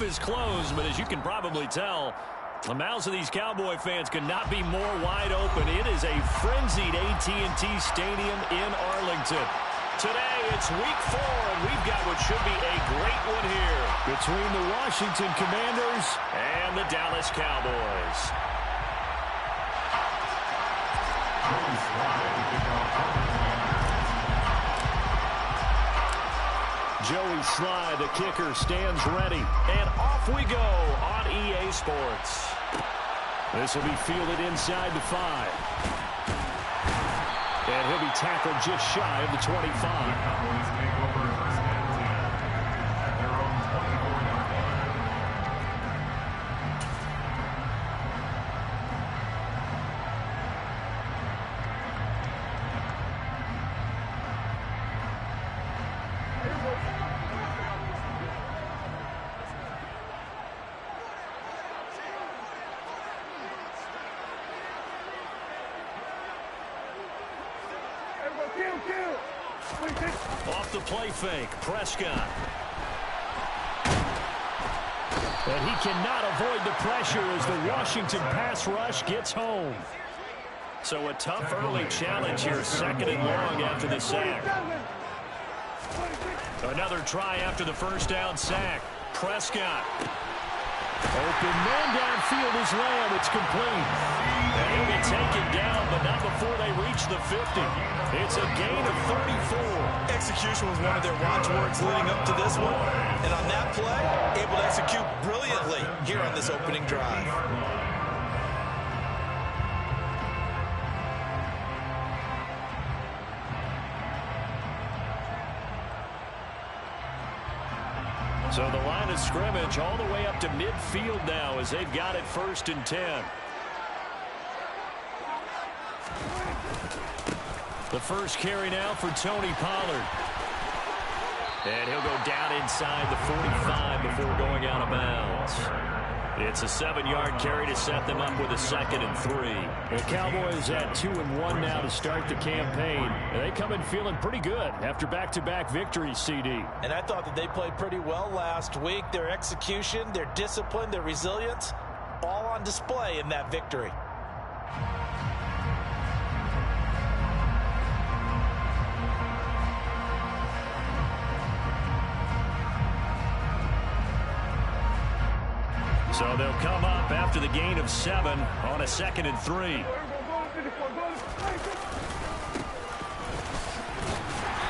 roof is closed, but as you can probably tell, the mouths of these Cowboy fans could not be more wide open. It is a frenzied AT&T Stadium in Arlington. Today, it's week 4, and we've got what should be a great one here between the Washington Commanders and the Dallas Cowboys. Joey Sly, the kicker, stands ready. And off we go on EA Sports. This will be fielded inside the 5. And he'll be tackled just shy of the 25. Off the play fake, Prescott. And he cannot avoid the pressure as the Washington pass rush gets home. So a tough early challenge here, 2nd and long after the sack. Another try after the first down sack. Prescott. Open man downfield is Lamb. It's complete. And he'll be taken down, but not before they reach the 50. It's a gain of 34. Execution was one of their watchwords leading up to this one. And on that play, able to execute brilliantly here on this opening drive. So the line of scrimmage all the way up to midfield now as they've got it 1st and 10. The first carry now for Tony Pollard. And he'll go down inside the 45 before going out of bounds. It's a 7-yard carry to set them up with a 2nd and 3. The Cowboys at 2-1 now to start the campaign. And they come in feeling pretty good after back-to-back victories, CD. And I thought that they played pretty well last week. Their execution, their discipline, their resilience, all on display in that victory. So they'll come up after the gain of 7 on a 2nd and 3.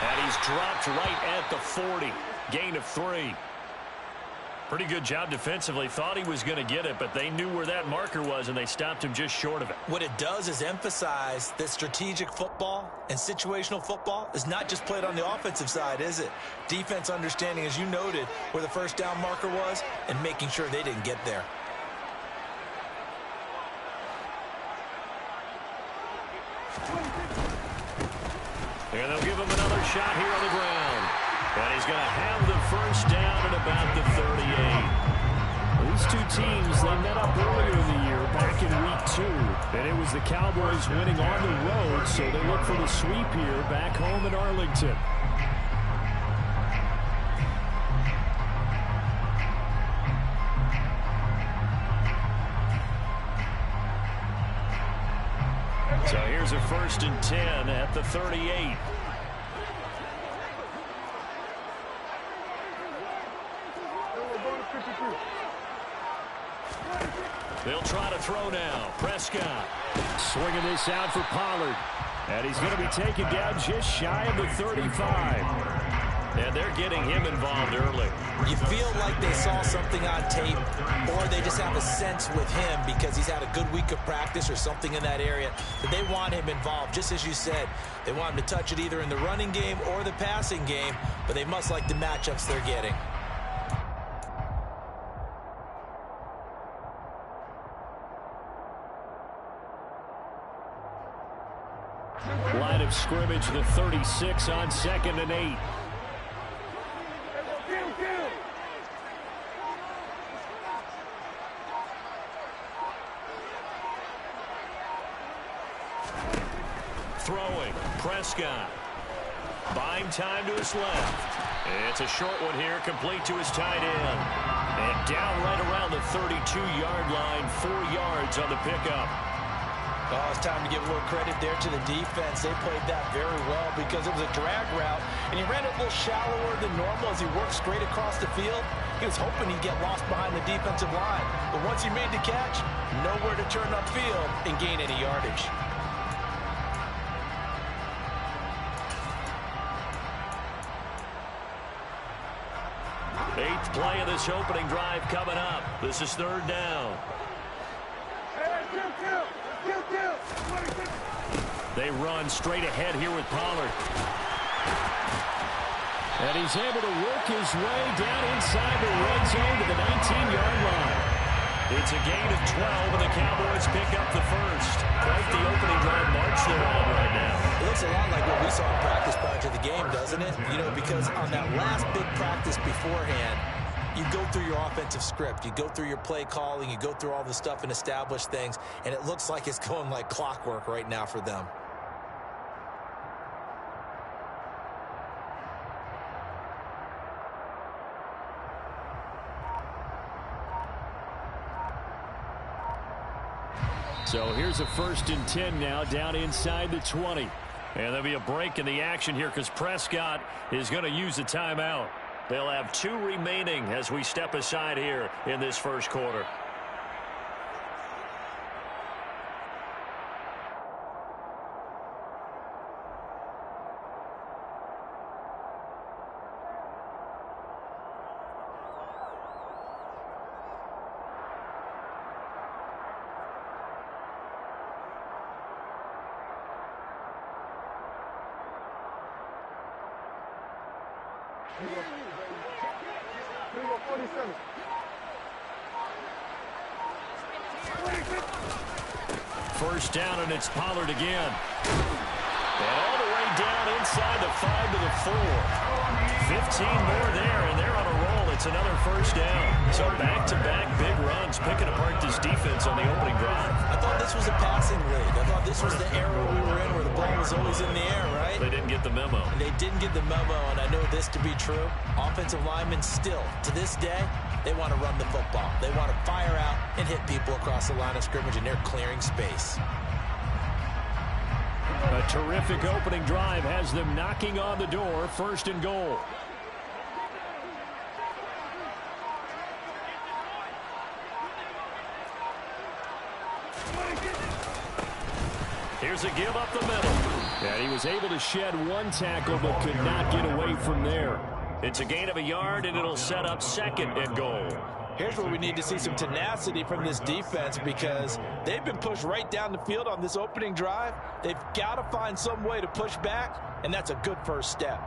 And he's dropped right at the 40. Gain of 3. Pretty good job defensively. Thought he was going to get it, but they knew where that marker was, and they stopped him just short of it. What it does is emphasize that strategic football and situational football is not just played on the offensive side, is it? Defense understanding, as you noted, where the first down marker was and making sure they didn't get there. And they'll give him another shot here on the ground. And he's going to have the first down at about the 38. These two teams, they met up earlier in the year, back in week 2. And it was the Cowboys winning on the road, so they look for the sweep here back home in Arlington. So here's a 1st and 10 at the 38. They'll try to throw now. Prescott swinging this out for Pollard. And he's going to be taken down just shy of the 35. And they're getting him involved early. You feel like they saw something on tape, or they just have a sense with him because he's had a good week of practice or something in that area that they want him involved. Just as you said, they want him to touch it either in the running game or the passing game, but they must like the matchups they're getting. Line of scrimmage, the 36 on 2nd and 8. Throwing, Prescott. Buying time to his left. It's a short one here, complete to his tight end. And down right around the 32-yard line, 4 yards on the pickup. Oh, it's time to give a little credit there to the defense. They played that very well because it was a drag route, and he ran it a little shallower than normal as he worked straight across the field. He was hoping he'd get lost behind the defensive line, but once he made the catch, nowhere to turn upfield and gain any yardage. Eighth play of this opening drive coming up. This is third down. They run straight ahead here with Pollard. And he's able to work his way down inside the red zone to the 19-yard line. It's a gain of 12, and the Cowboys pick up the first. Quite the opening drive march they're on right now. It looks a lot like what we saw in practice prior to the game, doesn't it? You know, because on that last big practice beforehand, you go through your offensive script. You go through your play calling. You go through all the stuff and establish things, and it looks like it's going like clockwork right now for them. So here's a 1st and 10 now down inside the 20. And there'll be a break in the action here because Prescott is going to use a timeout. They'll have 2 remaining as we step aside here in this first quarter. First down, and it's Pollard again. And all the way down inside the 5 to the 4. 15 more there, and they're on a roll. It's another first down. So back-to-back big runs, picking apart this defense on the opening drive. I thought this was a passing league. I thought this was the era we were in where the ball was always in the air, right? They didn't get the memo. And they didn't get the memo, and I know this to be true. Offensive linemen still, to this day, they want to run the football. They want to fire out and hit people across the line of scrimmage, and they're clearing space. A terrific opening drive has them knocking on the door, 1st and goal. Here's a give up the middle. And he was able to shed 1 tackle but could not get away from there. It's a gain of a yard, and it'll set up 2nd and goal. Here's where we need to see some tenacity from this defense because they've been pushed right down the field on this opening drive. They've got to find some way to push back, and that's a good first step.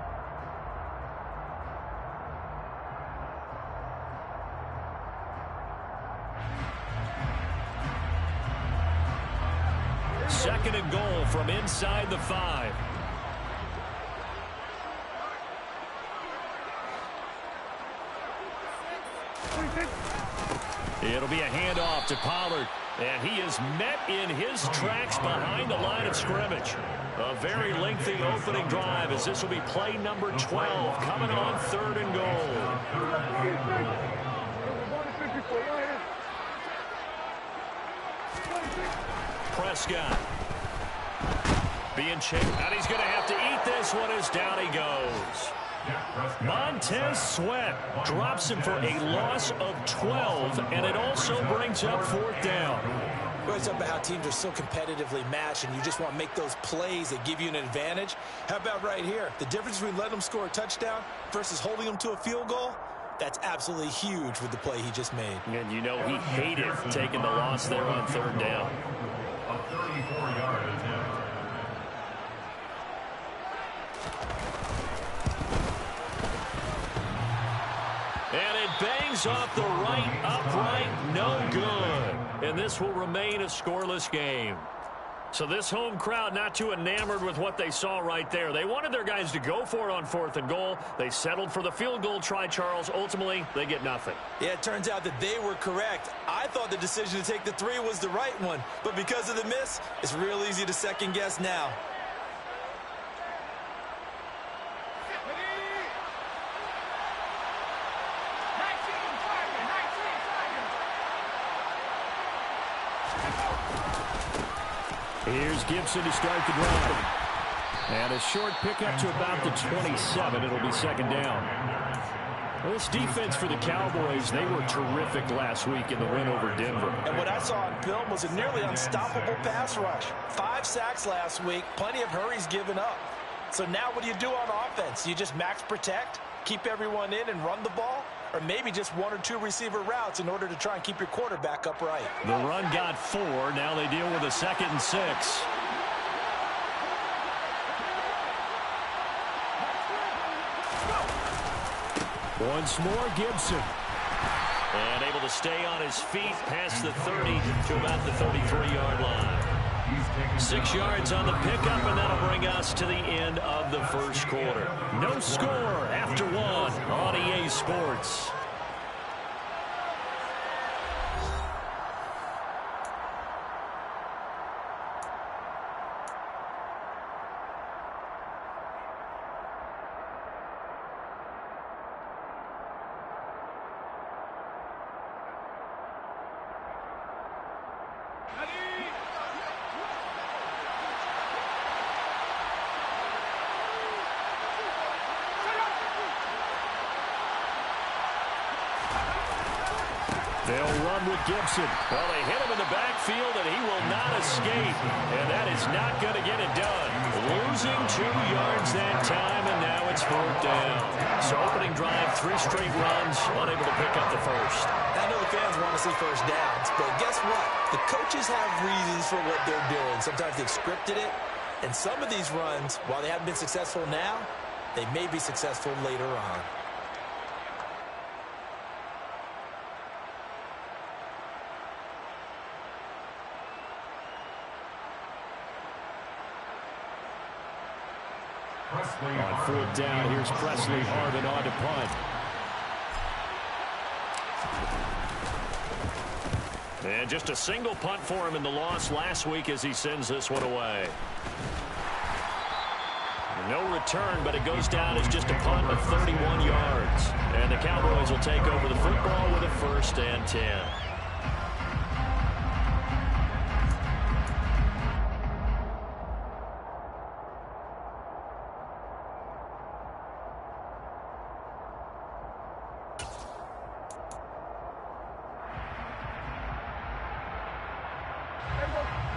Second and goal from inside the 5. It'll be a handoff to Pollard, and he is met in his tracks behind the line of scrimmage. A very lengthy opening drive as this will be play number 12 coming on 3rd and goal. Prescott being chased, and he's going to have to eat this one as down he goes. Montez Sweat drops him for a loss of 12, and it also brings up 4th down. We always talk about how teams are so competitively matched, and you just want to make those plays that give you an advantage. How about right here? The difference between letting them score a touchdown versus holding them to a field goal, that's absolutely huge with the play he just made. And you know he hated taking the loss there on 3rd down. A 34-yard attempt. And it bangs off the right upright, no good. And this will remain a scoreless game. So this home crowd not too enamored with what they saw right there. They wanted their guys to go for it on 4th and goal. They settled for the field goal try, Charles. Ultimately, they get nothing. Yeah, it turns out that they were correct. I thought the decision to take the 3 was the right one. But because of the miss, it's real easy to second guess now. Here's Gibson to start the drive. And a short pickup to about the 27. It'll be second down. Well, this defense for the Cowboys, they were terrific last week in the win over Denver. And what I saw on film was a nearly unstoppable pass rush. 5 sacks last week, plenty of hurries given up. So now what do you do on offense? You just max protect, keep everyone in and run the ball? Or maybe just 1 or 2 receiver routes in order to try and keep your quarterback upright. The run got 4. Now they deal with a 2nd and 6. Once more, Gibson. And able to stay on his feet past the 30 to about the 33-yard line. 6 yards on the pickup, and that'll bring us to the end of the first quarter. No score after 1 on EA Sports. They'll run with Gibson. Well, they hit him in the backfield, and he will not escape. And that is not going to get it done. Losing 2 yards that time, and now it's 4th down. So opening drive, 3 straight runs, unable to pick up the first. I know the fans want to see first downs, but guess what? The coaches have reasons for what they're doing. Sometimes they've scripted it, and some of these runs, while they haven't been successful now, they may be successful later on. On 4th down, here's Presley Harvin on to punt. And just a single punt for him in the loss last week as he sends this one away. No return, but it goes down as just a punt of 31 yards. And the Cowboys will take over the football with a 1st and 10.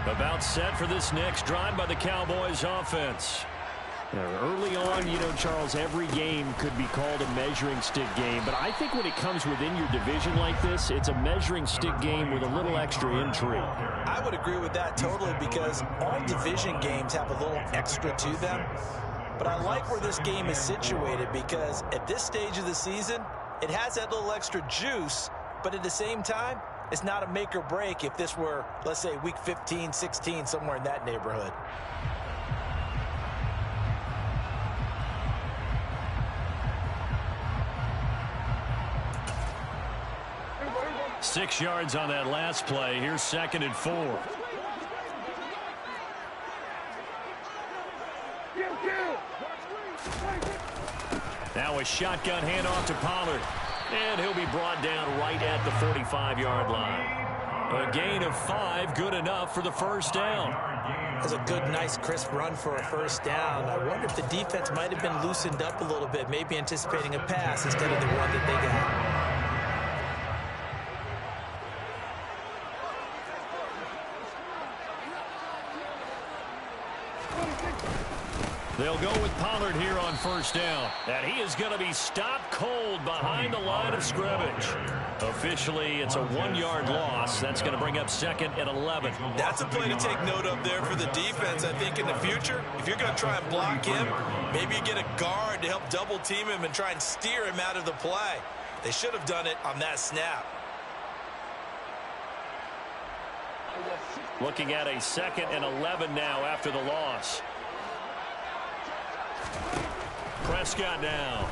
About set for this next drive by the Cowboys offense. Early on, you know, Charles, every game could be called a measuring stick game. But I think when it comes within your division like this, it's a measuring stick game with a little extra intrigue. I would agree with that totally because all division games have a little extra to them. But I like where this game is situated because at this stage of the season, it has that little extra juice. But at the same time, it's not a make or break if this were, let's say, week 15, 16, somewhere in that neighborhood. Six yards on that last play. Here's 2nd and 4. Now a shotgun handoff to Pollard. And he'll be brought down right at the 45-yard line. A gain of 5, good enough for the 1st down. That's a good, nice, crisp run for a 1st down. I wonder if the defense might have been loosened up a little bit, maybe anticipating a pass instead of the run that they got. They'll go with Pollard here on 1st down. And he is going to be stopped cold behind the line of scrimmage. Officially, it's a 1-yard loss. That's going to bring up 2nd and 11. That's a play to take note of there for the defense. I think in the future, if you're going to try and block him, maybe you get a guard to help double team him and try and steer him out of the play. They should have done it on that snap. Looking at a 2nd and 11 now after the loss. Prescott now.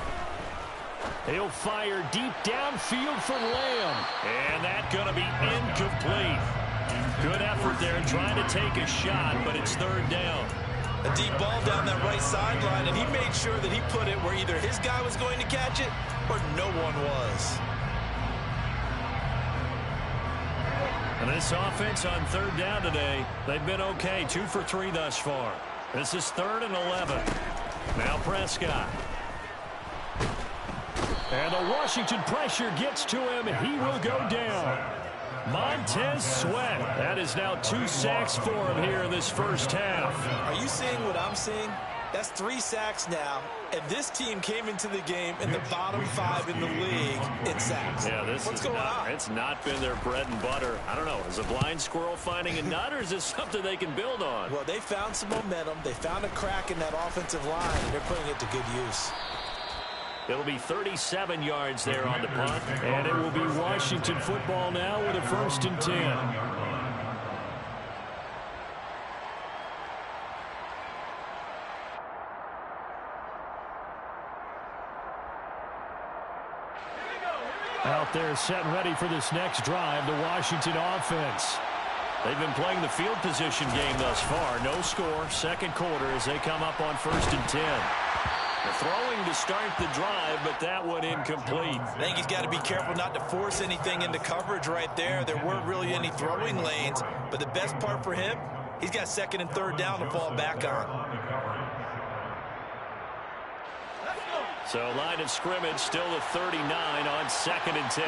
He'll fire deep downfield for Lamb. And that's going to be incomplete. Good effort there trying to take a shot, but it's 3rd down. A deep ball down that right sideline, and he made sure that he put it where either his guy was going to catch it or no one was. And this offense on third down today, they've been okay. 2 for 3 thus far. This is 3rd and 11. Now Prescott. And the Washington pressure gets to him. He will go down. Montez Sweat. That is now 2 sacks for him here in this first half. Are you seeing what I'm seeing? That's 3 sacks now, and this team came into the game in the bottom 5 in the league in sacks. Yeah, What's going on? It's not been their bread and butter. I don't know. Is a blind squirrel finding a nut, or is this something they can build on? Well, they found some momentum. They found a crack in that offensive line, and they're putting it to good use. It'll be 37 yards there on the punt, and it will be Washington football now with a 1st and 10. Out there set and ready for this next drive, the Washington offense. They've been playing the field position game thus far. No score, 2nd quarter as they come up on 1st and 10. They're throwing to start the drive, but that one incomplete. I think he's got to be careful not to force anything into coverage right there. There weren't really any throwing lanes, but the best part for him, he's got 2nd and 3rd down to fall back on. So line of scrimmage still at 39 on 2nd and 10.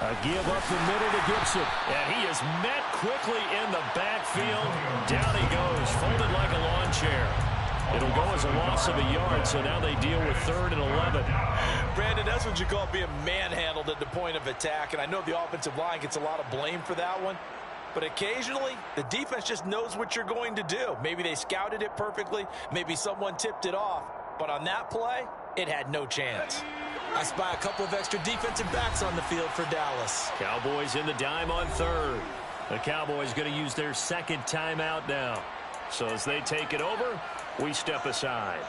A give up the middle to Gibson. And he is met quickly in the backfield. Down he goes, folded like a lawn chair. It'll go as a loss of a yard, so now they deal with 3rd and 11. Brandon, that's what you call being manhandled at the point of attack, and I know the offensive line gets a lot of blame for that one. But occasionally, the defense just knows what you're going to do. Maybe they scouted it perfectly. Maybe someone tipped it off. But on that play, it had no chance. I spy a couple of extra defensive backs on the field for Dallas. Cowboys in the dime on 3rd. The Cowboys going to use their 2nd timeout now. So as they take it over, we step aside.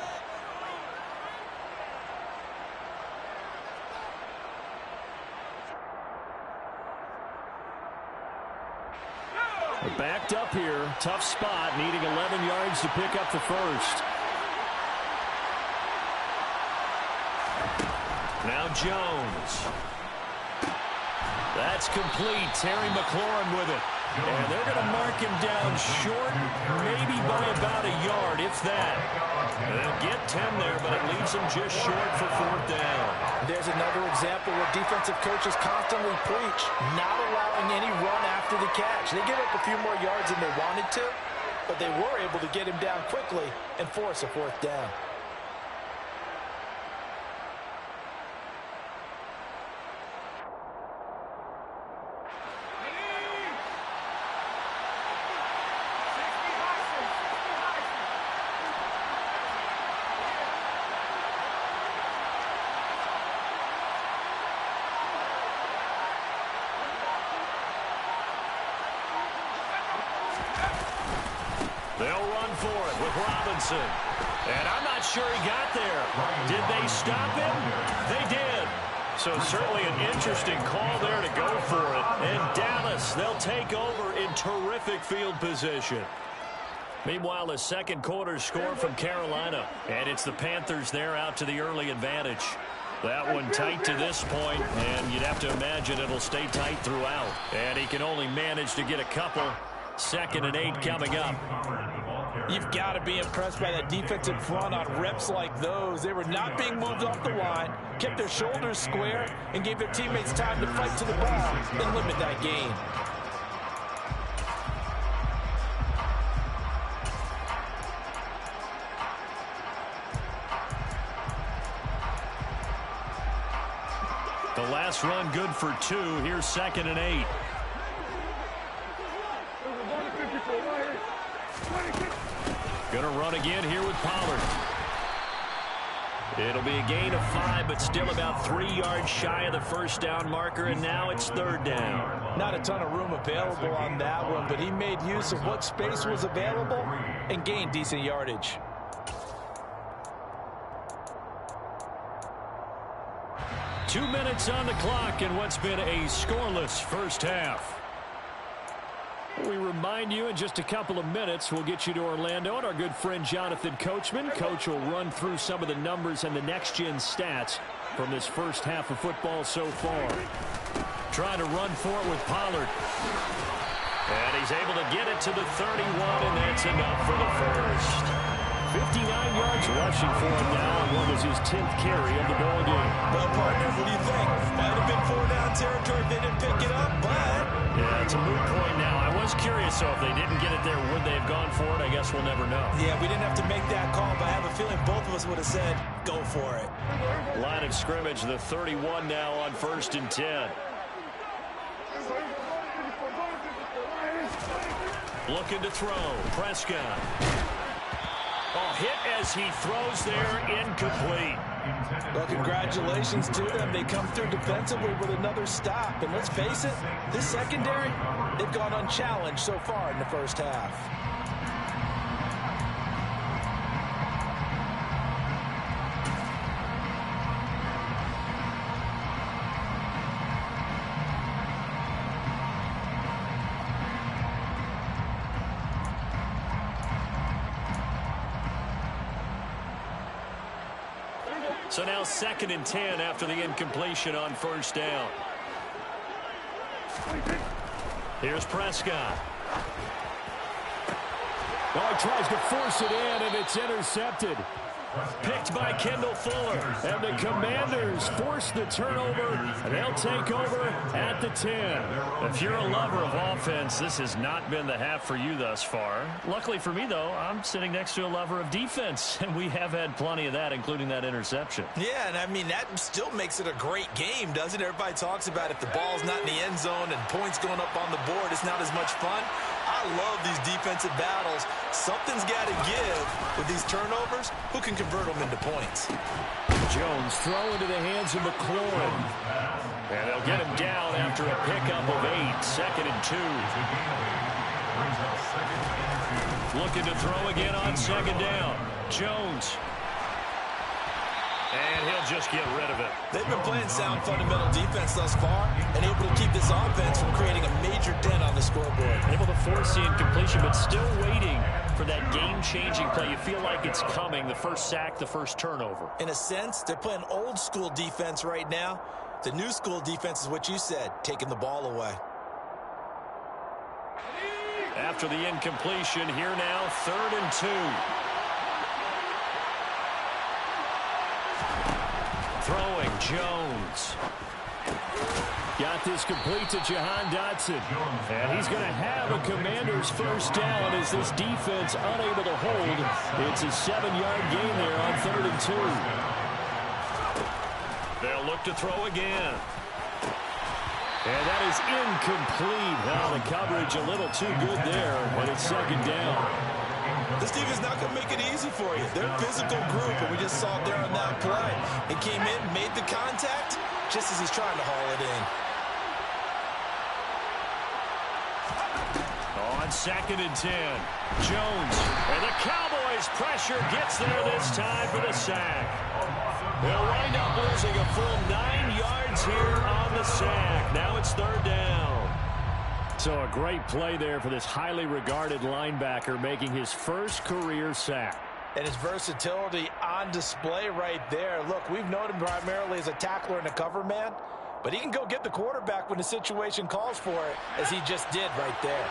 They're backed up here. Tough spot, needing 11 yards to pick up the 1st. Now Jones. That's complete. Terry McLaurin with it. And they're going to mark him down short, maybe by about a yard, if that. They'll get 10 there, but it leaves them just short for 4th down. There's another example where defensive coaches constantly preach, not allowing any run after the catch. They give up a few more yards than they wanted to, but they were able to get him down quickly and force a 4th down. They'll run for it with Robinson. And I'm not sure he got there. Did they stop him? They did. So certainly an interesting call there to go for it. And Dallas, they'll take over in terrific field position. Meanwhile, the 2nd quarter score from Carolina. And it's the Panthers there out to the early advantage. That one tight to this point, and you'd have to imagine it'll stay tight throughout. And he can only manage to get a couple. 2nd and 8 coming up. You've got to be impressed by that defensive front on reps like those. They were not being moved off the line, kept their shoulders square, and gave their teammates time to fight to the ball and limit that gain. The last run good for 2. Here's 2nd and 8. Going to run again here with Pollard. It'll be a gain of 5, but still about 3 yards shy of the 1st down marker, and now it's 3rd down. Not a ton of room available on that one, but he made use of what space was available and gained decent yardage. Two minutes on the clock in what's been a scoreless first half. We remind you in just a couple of minutes we'll get you to Orlando and our good friend Jonathan Coachman. Coach will run through some of the numbers and the next-gen stats from this first half of football so far. Trying to run for it with Pollard. And he's able to get it to the 31, and that's enough for the first. 59 yards rushing for him now, and what was his 10th carry of the ball game. Well, partner, what do you think? Might have been 4-down territory if they didn't pick it up, but... Yeah, it's a moot point now. I was curious, so if they didn't get it there, would they have gone for it? I guess we'll never know. Yeah, we didn't have to make that call, but I have a feeling both of us would have said, go for it. Line of scrimmage, the 31 now on 1st and 10. Looking to throw. Prescott. Oh, hit as he throws there, incomplete. Well, congratulations to them. They come through defensively with another stop. And let's face it, this secondary, they've gone unchallenged so far in the first half. So now 2nd and 10 after the incompletion on 1st down. Here's Prescott. Oh, he tries to force it in, and it's intercepted. Picked by Kendall Fuller. And the Commanders force the turnover, and they'll take over at the 10. If you're a lover of offense, this has not been the half for you thus far. Luckily for me, though, I'm sitting next to a lover of defense, and we have had plenty of that, including that interception. Yeah, and I mean, that still makes it a great game, doesn't it? Everybody talks about if the ball's not in the end zone and points going up on the board, it's not as much fun. I love these defensive battles. Something's got to give with these turnovers. Who can convert them into points? Jones throw into the hands of McLaurin. And they'll get him down after a pickup of 8. 2nd and 2. Looking to throw again on 2nd down. Jones. And he'll just get rid of it. They've been playing sound fundamental defense thus far and able to keep this offense from creating a major dent on the scoreboard. Able to force the incompletion, but still waiting for that game-changing play. You feel like it's coming, the first sack, the first turnover. In a sense, they're playing old school defense right now. The new school defense is what you said, taking the ball away. After the incompletion, here now, 3rd and 2. Throwing, Jones. Got this complete to Jahan Dotson. And he's going to have a Commander's first down as this defense unable to hold. It's a 7-yard gain there on 3rd and 2. They'll look to throw again. And that is incomplete. Now the coverage a little too good there, but it's 2nd down. This defense not going to make it easy for you. They're a physical group, and we just saw it there on that play. He came in, made the contact, just as he's trying to haul it in. On 2nd and 10, Jones. And the Cowboys pressure gets there this time for the sack. They'll wind up losing a full 9 yards here on the sack. Now it's 3rd down. So a great play there for this highly regarded linebacker making his first career sack. And his versatility on display right there. Look, we've known him primarily as a tackler and a cover man, but he can go get the quarterback when the situation calls for it, as he just did right there.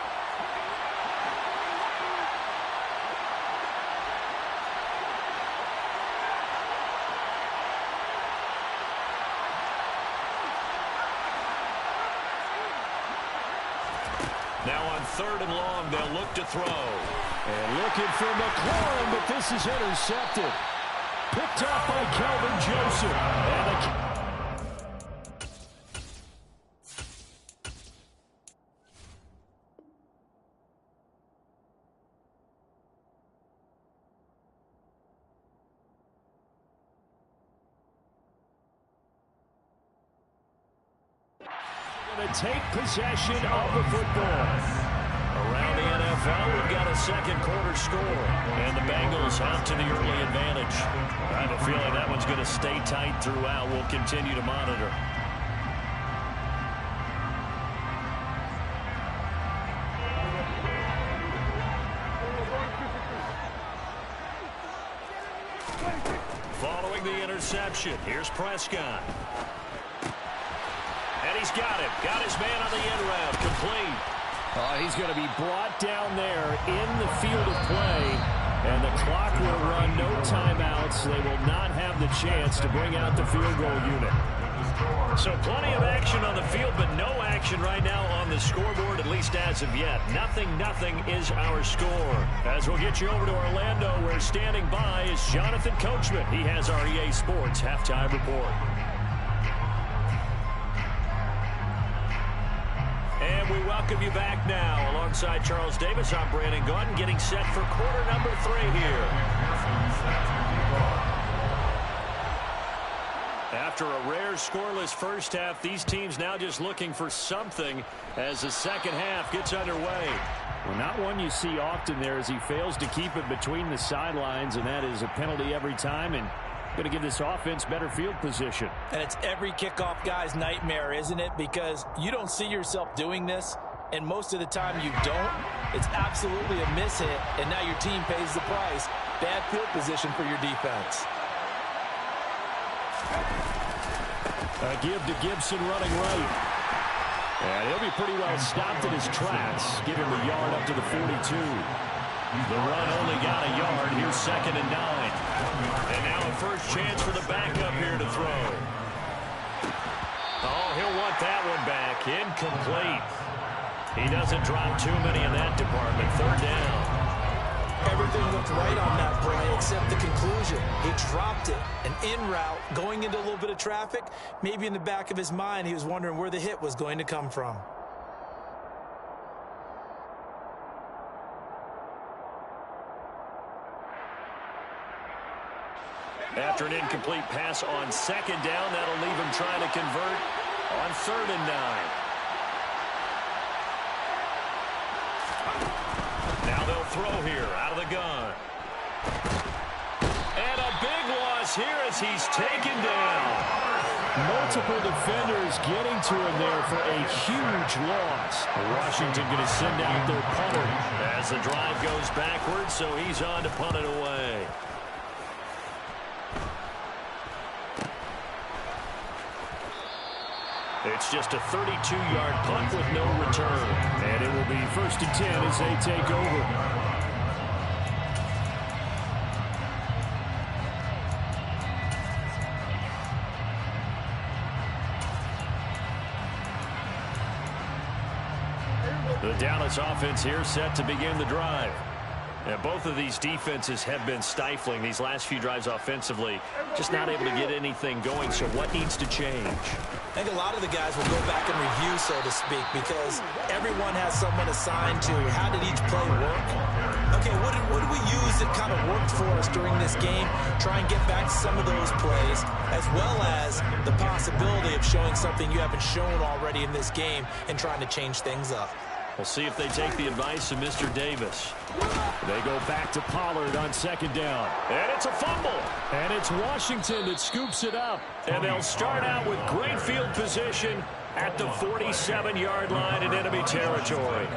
Now on 3rd and long, they'll look to throw. And looking for McLaurin, but this is intercepted. Picked up by Kelvin Joseph. And going to take possession of the football. Around the NFL, we've got a 2nd quarter score. And the Bengals out to the early advantage. I have a feeling that one's going to stay tight throughout. We'll continue to monitor. following the interception. Here's Prescott. And he's got him. Got his man on the end round. Complete. He's going to be brought down there in the field of play. And the clock will run, no timeouts. They will not have the chance to bring out the field goal unit. So plenty of action on the field, but no action right now on the scoreboard, at least as of yet. 0-0 is our score. As we'll get you over to Orlando, where standing by is Jonathan Coachman. He has our EA Sports halftime report. And we welcome you back now. Alongside Charles Davis, I'm Brandon Gaudin, getting set for quarter number 3 here. After a rare scoreless first half, these teams now just looking for something as the second half gets underway. Well, not one you see often there as he fails to keep it between the sidelines, and that is a penalty every time, and going to give this offense better field position. And it's every kickoff guy's nightmare, isn't it? Because you don't see yourself doing this, and most of the time you don't. It's absolutely a mishit, and now your team pays the price. Bad field position for your defense. A give to Gibson running right. And he'll be pretty well stopped in his tracks. Give him a yard up to the 42. The run only got a yard. Here's 2nd and 9. And now a first chance for the backup here to throw. Oh, he'll want that one back. Incomplete. He doesn't drop too many in that department. 3rd down. Everything looked right on that play except the conclusion. He dropped it. An in route, going into a little bit of traffic. Maybe in the back of his mind, he was wondering where the hit was going to come from. After an incomplete pass on 2nd down, that'll leave him trying to convert on 3rd and 9. Now they'll throw here out of the gun. And a big loss here as he's taken down. Multiple defenders getting to him there for a huge loss. Washington going to send out their punter. As the drive goes backwards, so he's on to punt it away. It's just a 32-yard punt with no return. And it will be 1st and 10 as they take over. The Dallas offense here set to begin the drive. And both of these defenses have been stifling these last few drives offensively. Just not able to get anything going, so what needs to change? I think a lot of the guys will go back and review, so to speak, because everyone has someone assigned to how did each play work. Okay, what did we use that kind of worked for us during this game? Try and get back to some of those plays, as well as the possibility of showing something you haven't shown already in this game and trying to change things up. We'll see if they take the advice of Mr. Davis. They go back to Pollard on 2nd down. And it's a fumble. And it's Washington that scoops it up. And they'll start out with great field position at the 47-yard line in enemy territory.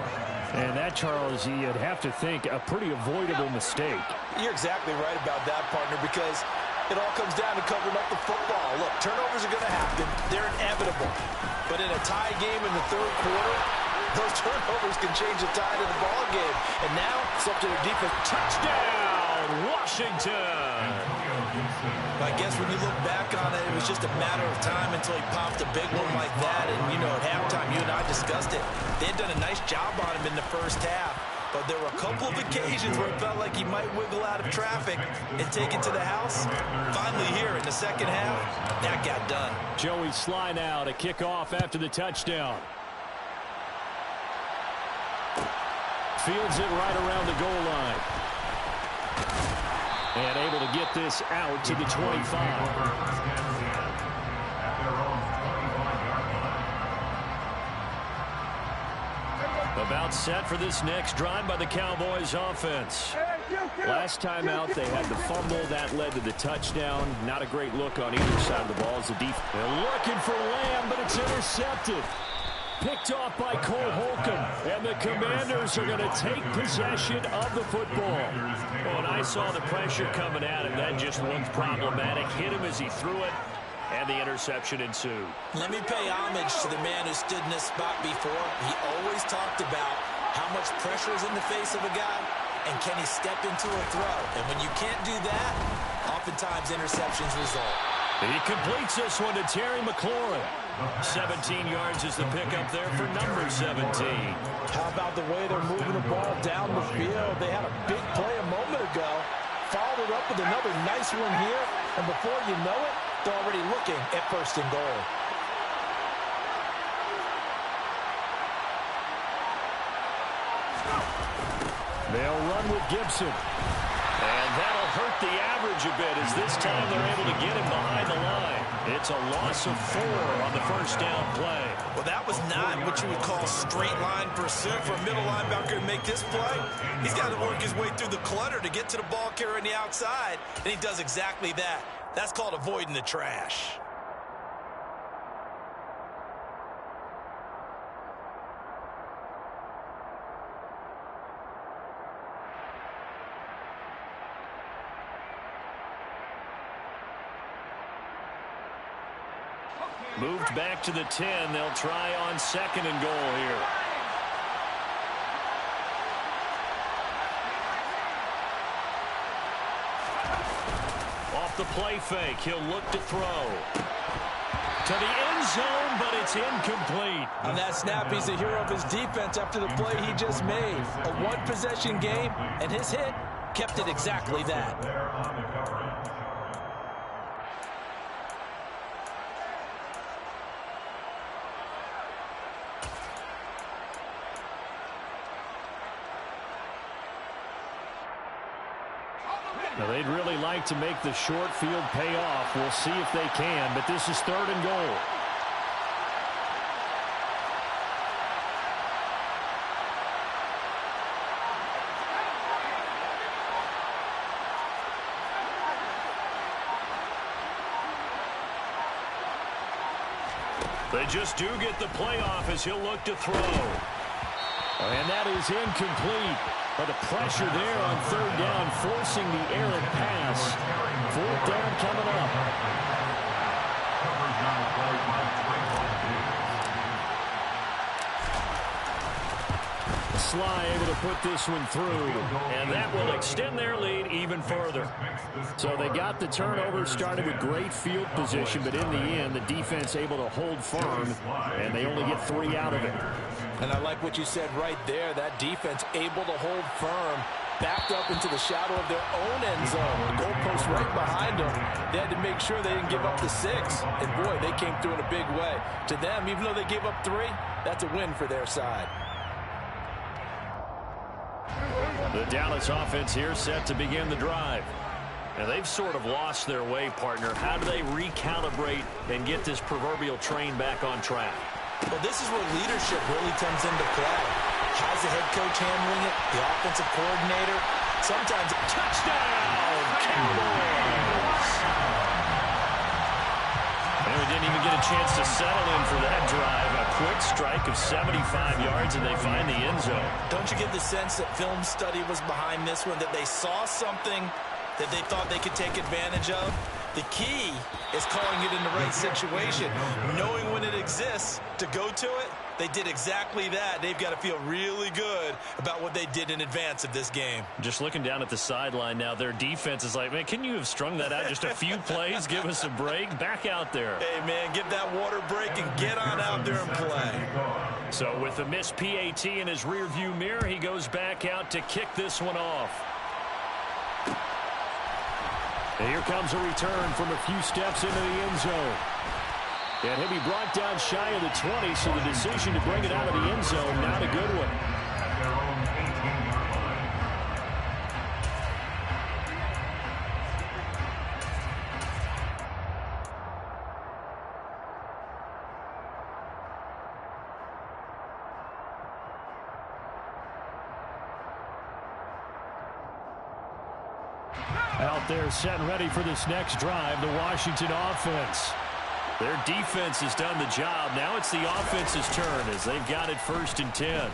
And that, Charles, you'd have to think a pretty avoidable mistake. You're exactly right about that, partner, because it all comes down to covering up the football. Look, turnovers are going to happen. They're inevitable. But in a tie game in the 3rd quarter, those turnovers can change the tide of the ball game. And now it's up to their defense. Touchdown, Washington. I guess when you look back on it, it was just a matter of time until he popped a big one like that. And, you know, at halftime, you and I discussed it. They had done a nice job on him in the first half. But there were a couple of occasions where it felt like he might wiggle out of traffic and take it to the house. Finally here in the second half, that got done. Joey Sly now to kick off after the touchdown. Fields it right around the goal line. And able to get this out to the 25. About set for this next drive by the Cowboys offense. Last time out, they had the fumble. That led to the touchdown. Not a great look on either side of the ball as the defense. They're looking for Lamb, but it's intercepted. picked off by Cole Holcomb, and the Commanders are going to take possession of the football. When I saw the pressure coming at him, that just looked problematic. Hit him as he threw it, and the interception ensued. Let me pay homage to the man who stood in this spot before. He always talked about how much pressure is in the face of a guy, and can he step into a throw. And when you can't do that, oftentimes interceptions result. He completes this one to Terry McLaurin. 17 yards is the pickup there for number 17. How about the way they're moving the ball down the field? They had a big play a moment ago. Followed it up with another nice one here. And before you know it, they're already looking at first and goal. They'll run with Gibson. And that'll hurt the average a bit as this time they're able to get him behind the line. It's a loss of 4 on the first down play. Well, that was not what you would call straight line pursuit for a middle linebacker to make this play. He's got to work his way through the clutter to get to the ball carrier on the outside, and he does exactly that. That's called avoiding the trash. Moved back to the 10. They'll try on second and goal here. Off the play fake, he'll look to throw. To the end zone, but it's incomplete. On that snap, he's the hero of his defense after the play he just made. A one-possession game, and his hit kept it exactly that. Now, they'd really like to make the short field pay off. We'll see if they can, but this is third and goal. They just do get the playoff as he'll look to throw. And that is incomplete. But the pressure there on third down, forcing the errant pass. Fourth down coming up. Sly able to put this one through. And that will extend their lead even further. So they got the turnover, started with great field position, but in the end, the defense able to hold firm, and they only get 3 out of it. And I like what you said right there. That defense able to hold firm, backed up into the shadow of their own end zone. The goalpost right behind them. They had to make sure they didn't give up the 6. And boy, they came through in a big way. To them, even though they gave up 3, that's a win for their side. The Dallas offense here set to begin the drive. And they've sort of lost their way, partner. How do they recalibrate and get this proverbial train back on track? Well, this is where leadership really comes into play. How's the head coach handling it? The offensive coordinator? Sometimes Touchdown, Cowboys! And we didn't even get a chance to settle in for that drive. A quick strike of 75 yards, and they find the end zone. Don't you get the sense that film study was behind this one, that they saw something that they thought they could take advantage of? The key is calling it in the right situation, knowing when it exists to go to it. They did exactly that. They've got to feel really good about what they did in advance of this game. Just looking down at the sideline now, their defense is like, man, can you have strung that out just a few plays? Give us a break. Back out there. Hey, man, give that water break and get on out there and play. So with the missed PAT in his rearview mirror, he goes back out to kick this one off. And here comes a return from a few steps into the end zone. And he'll be brought down shy of the 20, so the decision to bring it out of the end zone, not a good one. Out there set and ready for this next drive, the Washington offense. Their defense has done the job. Now it's the offense's turn as they've got it 1st and 10.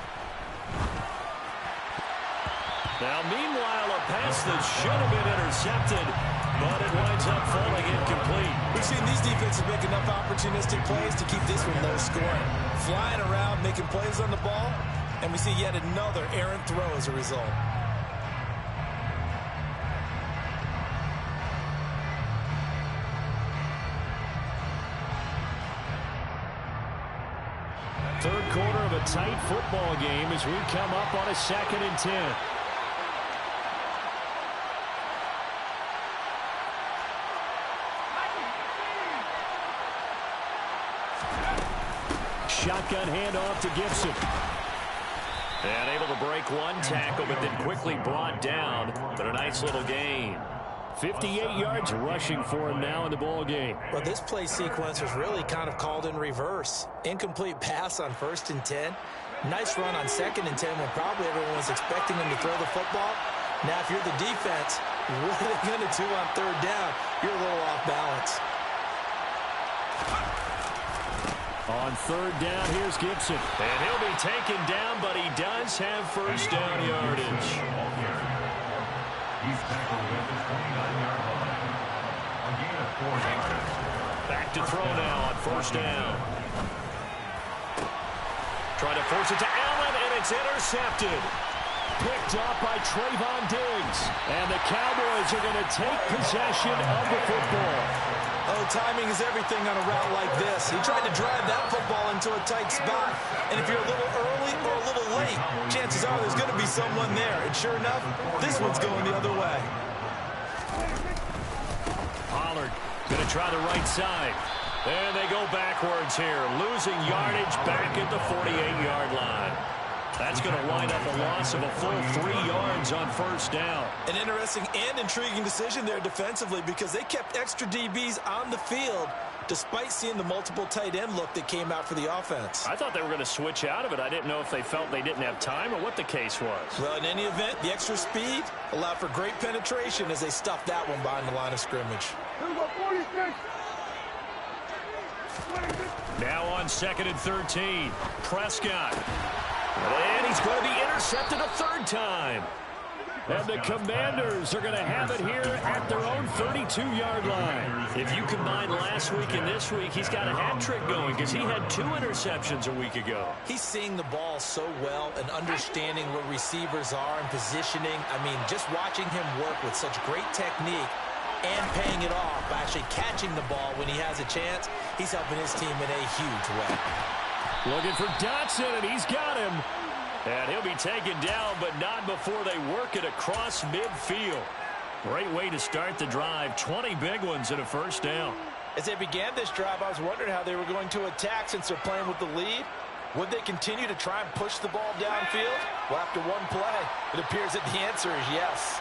Now, meanwhile, a pass that should have been intercepted, but it winds up falling incomplete. We've seen these defenses make enough opportunistic plays to keep this one low scoring. Flying around, making plays on the ball, and we see yet another errant throw as a result. Third quarter of a tight football game as we come up on a 2nd and 10. Shotgun handoff to Gibson. And able to break one tackle, but then quickly brought down. But a nice little gain. 58 yards rushing for him now in the ball game. Well, this play sequence was really kind of called in reverse. Incomplete pass on 1st and 10. Nice run on 2nd and 10 when probably everyone was expecting him to throw the football. Now, if you're the defense, what are they going to do on 3rd down? You're a little off balance. On 3rd down, here's Gibson. And he'll be taken down, but he does have 1st down yardage. He's tackled at the 29-yard line. A gain of 4 yards. Back to throw now on 1st down. Trying to force it to Allen, and it's intercepted. Picked up by Trayvon Diggs. And the Cowboys are going to take possession of the football. Oh, timing is everything on a route like this. He tried to drive that football into a tight spot. And if you're a little early or a little late, chances are there's going to be someone there. And sure enough, this one's going the other way. Pollard going to try the right side. And they go backwards here, losing yardage back at the 48-yard line. That's going to wind up a loss of a full 3 yards on 1st down. An interesting and intriguing decision there defensively because they kept extra DBs on the field despite seeing the multiple tight end look that came out for the offense. I thought they were going to switch out of it. I didn't know if they felt they didn't have time or what the case was. Well, in any event, the extra speed allowed for great penetration as they stuffed that one behind the line of scrimmage. Now on 2nd and 13, Prescott. And he's going to be intercepted a 3rd time. And the Commanders are going to have it here at their own 32-yard line. If you combine last week and this week, he's got a hat trick going because he had 2 interceptions a week ago. He's seeing the ball so well and understanding where receivers are and positioning. I mean, just watching him work with such great technique and paying it off by actually catching the ball when he has a chance, he's helping his team in a huge way. Looking for Dotson, and he's got him. And he'll be taken down, but not before they work it across midfield. Great way to start the drive. 20 big ones and a 1st down. As they began this drive, I was wondering how they were going to attack since they're playing with the lead. Would they continue to try and push the ball downfield? Well, after one play, it appears that the answer is yes.